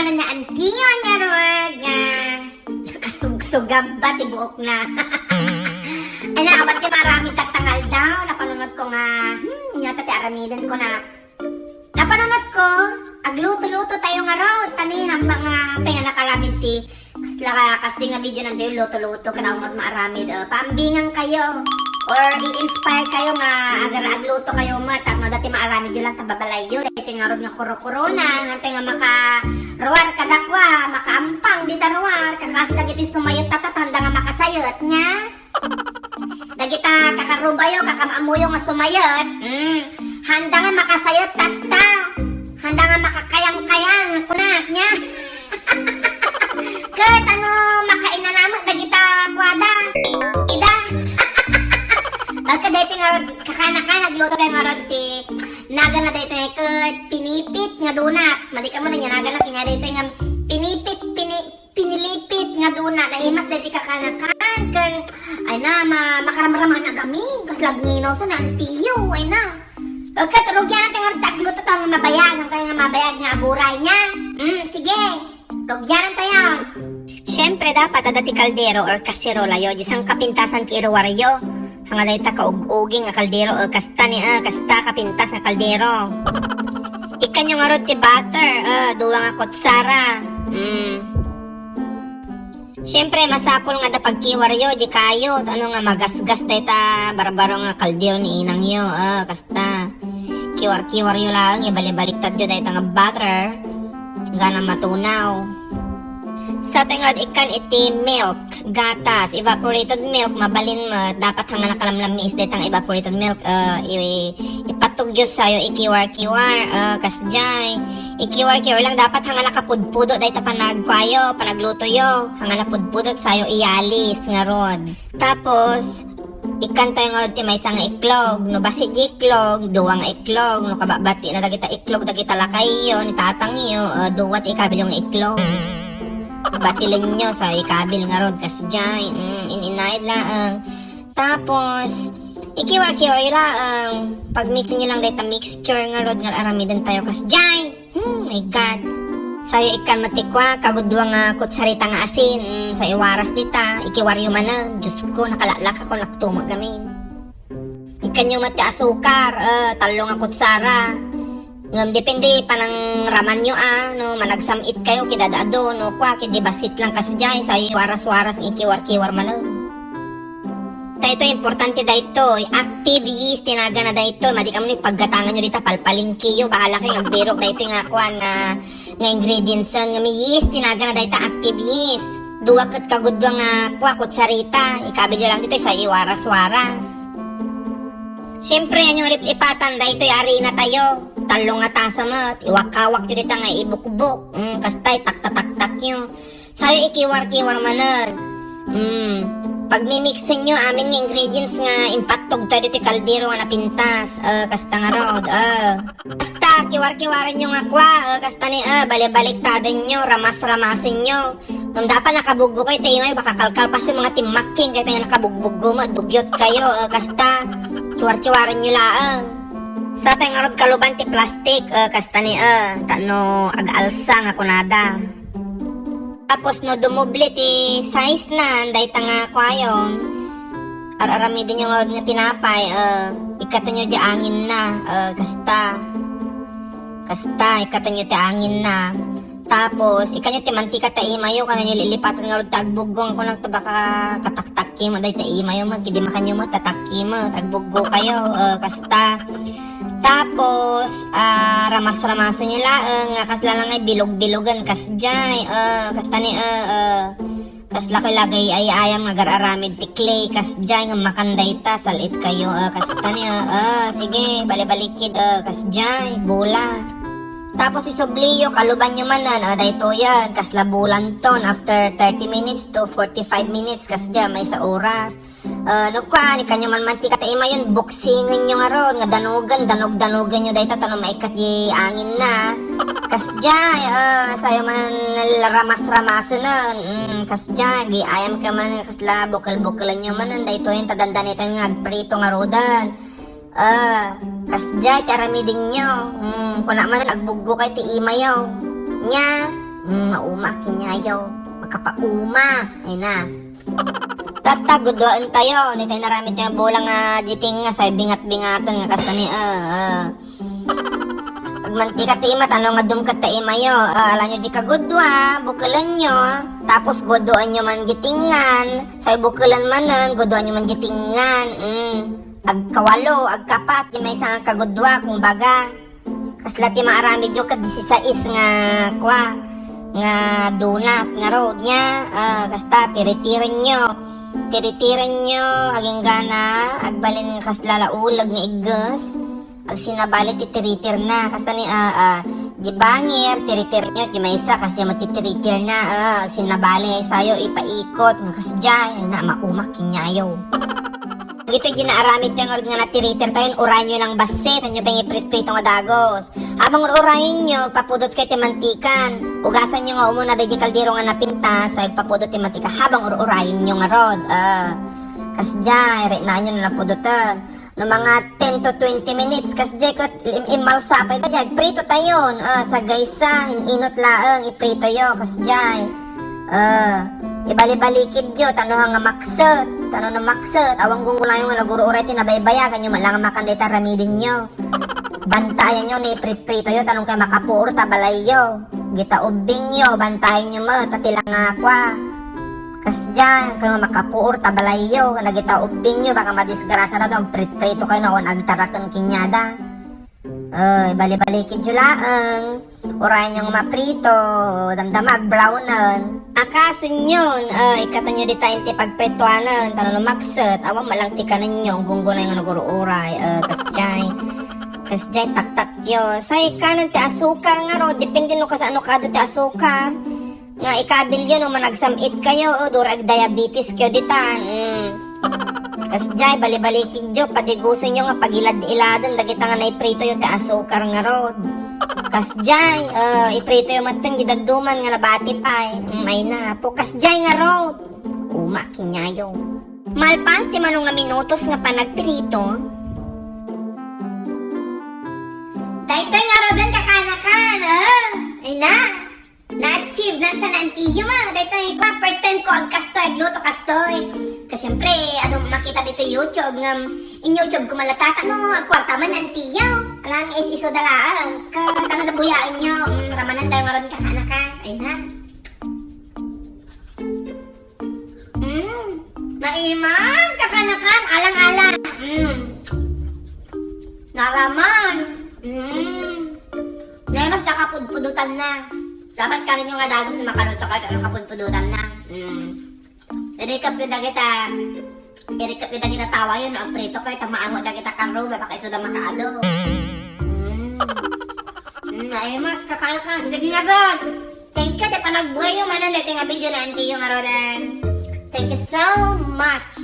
naman na antiyo nga ron nga nakasugsugab ba tibuok na. Ay na, abat ka marami tatangal daw. Napanunod ko nga, yata ti aramidan ko na. Napanunod ko, agluto-luto tayo nga raw. Tani, mga kaya nakaramid ti. Kasi nga video nandiyo, luto-luto ka daw maaramid. Paambingan kayo. Or i-inspire kayo nga agar-agluto kayo mo. Tapno dati maaramid yun lang tababalay yun. Ito nga ron nga kuro-kurona. Hantay nga maka-ruwar kadakwa. Makaampang di taruwar. Kakas lagi ti sumayot tatat. Handa nga makasayot niya. Dagita kakarubayo, kakamaamuyo nga sumayot. Handa nga makasayot tata. Handa nga makakayang-kayang. Kunak niya. Kat ano makainanamot dagita kwada. Ida. Pagka dito nga kakana-kana nagluto kayo nga ron ti naga na dito nga kat pinipit nga donut. Madi ka mo na niya naga na kinya dito nga pinilipit nga donut. Naimas dito kakana-kan kan ay na makaramaraman na kami. Kas lagninaw sa nantiyo ay na. Pagka rugyan natin nga tagluto to nga mabayag. Ang kaya nga mabayag nga aguray niya. Sige. Rugyan tayo. Siyempre dapat adati kaldero or kasirola yo. Disang kapintasan ki iruwaryo. Hangalay ta kaug-uging nga kaldero o kasta kapintas nga kaldero. Ikan yung arot ti butter, duwa nga kutsara. Siyempre masapol nga da pagkiwaryo di kayo, ano nga magasgas ta barbaro nga kaldero ni inang yo, kasta kiwar-kiwaryo lang ibali-baliktad yo dayta nga butter nga matunaw. Sa tingod ikan iti milk, gatas, evaporated milk, mabalin mo, dapat hanga nakalamlamis dahil evaporated milk, ipatugyo sa'yo, ikiwar-kiwar, kasjay, ikiwar-kiwar lang, dapat hanga nakapudpudot dahil panagkwayo, panagluto yo, hanga napudpudot sa'yo, iyalis, nga ron. Tapos, ikan tayo nga ti may isang iklog, no basi di iklog, duwang iklog, no kababati na dagita iklog, dagita lakay yo, ni tatang yo, duwat ikabil yung iklog. Batilin nyo sa ikabil nga rod kasjay, ininayad lang. Tapos ikiwar-kiwar yun lang, pagmixin nyo lang dahita mixture nga rod nga aramidan tayo kasjay. My god, sayo ikan matikwa kagudwa nga kutsarita nga asin, sa iwaras dita ikiwaryo man na, Diyos ko nakalalak ako naktumag gamin. Ikan yung mati asukar, talo nga kutsara. Ngam depende panang raman nyo no managsamit kayo kidadado no kwa kidi basit lang kasjay sa waras-waras ikiwar-kiwar man. Dahito importante dahito active yeast tinaga na dahito madi kamo ni paggatangan nyo dita palpalingkiyo bahala kayo agberok dahito nga kuan nga ingredients nga may yeast tinaga na dahito active yeast. Duwa ket kagudwa nga kwa kutsarita ikabil lang dito sa iwaras-waras. Siyempre yan yung ipatan dahito harina tayo. Talong nga tasa mo, iwakawak yun dito nga ibukbuk. Kastay, taktataktak nyo. Sayo ikiwar-kiwar manan. Pag mimixin nyo, aming ingredients nga impatog tayo dito kaldero nga napintas. Kasta nga rod. Kasta, kiwar-kiwaran nyo nga kwa. Kasta ni, balik-baliktadan nyo, ramas-ramasin nyo. Nung dapat nakabuggo kayo, tayo may baka kalkalpas yung mga timaking. Kaya kaya nakabugbuggo mo, dugyot kayo. Kasta, kiwar-kiwaran nyo laang. Sa tayo nga rod kaluban ti plastic, kasta ni tano ag-alsa nga kunada. Tapos no dumubli ti size na, anday ta nga kwayon. Araramidin nyo nga rod nga tinapay, ikata nyo di angin na, kasta, ikata nyo ti angin na. Tapos, ikanyo ti mantika ta imayo, kanyo lilipatan nga rod tagbugong ko lang ta baka kataktakim, anday ta imayo mo, kidi makanyo mo, tatakim mo, tagbuggo kayo, kasta. Tapos, ramas-ramasan nyo lang, kasla lang ay bilog-bilogan, kasjay, kasta ni, kasla ko lagay ay ayam nga gar-aramid ti clay, kasjay, nga makanday ta, salit kayo, kasta ni, sige, bali-balikid, kasjay, bula. Tapos isubliyo, kaluban nyo manan, dahito yan, kasla bulan ton, after 30 minutes to 45 minutes, kasjay, may sa oras. Nukwan, ikanyo man mantika ta ima yun, buksingin nyo nga ron, nga danog-danogan nyo dahito tanong maikat yi angin na. Kasjay, sayo man ramas-ramasan nun, kasjay, ayam ka man kasla, bukal-bukalan nyo man, dahito yun, tadandan ito nga, prito nga rodan. Kasjay, taramidin nyo, kuna man, agbuggo kay ti imayaw. Nya, Mauma kinyayo. Makapauma. Ay na. Tata, gudoan tayo. Hindi tayo narami tayo bulang nga jiting nga sa bingat-bingatan nga kasta ni Pagmantika timat, ano nga dumkat ta imayo. Alam nyo di ka gudwa, bukalan nyo. Tapos gudoan nyo man jitingan. Sa bukalan manan, gudoan nyo man jitingan. Agkawalo, agkapat, di may isang kagudwa, kung baga. Kasla ti maarami dyo ka 16 nga kwa. Nga donut, nga road nya. Kasta, tiritiran nyo, aging gana, agbalin nga kasla laulag nga igas. Ag sinabalit titiritir na kasi ni di bangir tiritir nyo di may isa kasi matitiritir na ag sinabali sayo ipaikot nga kasjay na maumak kinyayo. Gito ginaaramid tayo nga natiritir tayo uray nyo lang basit nyo pang iprit-prito nga dagos habang urayin nyo papudot kayo timantikan ugasan nyo nga umuna dahi kaldero nga napintas ay papudot timantika habang urayin nyo nga rod kasjay rin na nyo na napudotan no mga 10 to 20 minutes kasjay ko imalsapay ta dyan prito tayo sa gaysa inot laang iprito yo kasjay ibali-balikid yo tanohan nga maksat tano na maksat awang gungulayo nga naguro-uray tinabaybayagan nyo malang makanday taramidin nyo bantayan nyo ni prito yo tanong kay makapuor tabalay yo gita ubing yo bantayan nyo mo tatilang akwa kasdyan, kayo makapuor, tabalayo, nagita ubing nyo, baka madisgrasya na doon, prito kayo na, nagtarakan kinyada. Bali-balikid nyo laang, urayan nyo maprito, damdamag, brownan. Akasin yun, ikatan nyo di tayong tipagprituanan, tanong lumaksat, awang malangti ka ninyo, gunggunay nga naguro-uray, kasdyan, tak-tak yun. Say, kanan ti asukar nga ro, depende no ka sa ano ka do ti asukar. Nga ikabil yun o managsamit kayo o durag diabetes kayo ditan kasjay bali-balikig jo patigusin nyo nga pagilad-iladan dagita nga naiprito yung ta asukar nga rod kasjay iprito yung matang gidagduman nga nabati pa may na po kasjay nga rod umakin niya yung malpas ti manong nga minutos nga panagprito daytoy nga rodan kakanakan ay na na-achieve na sa nantiyo ma. Dito first time ko ang kastoy, gluto kastoy. Kasi syempre, anong makita dito YouTube, in YouTube ko malatata no, kwarta man nantiyo. Alang is-iso dalaan. Tanong na buyaan nyo, ramanan tayo ngaron kakanakan. Ay na. Naimas, kakanakan, alang-alang. Naraman. Naimas, nakapudpudutan na. Dapat ka rin yung adagos na makaluto ka kapudpudutan na. Irikap yun na kita tawa yun, ang prito ka, tamaangot na kita karo, baka iso na makaado. Ay mas, kakalakan. Sige nga God. Thank you, di pa nagbuhay yung manan, dito nga video na anti yung arodan. Thank you so much.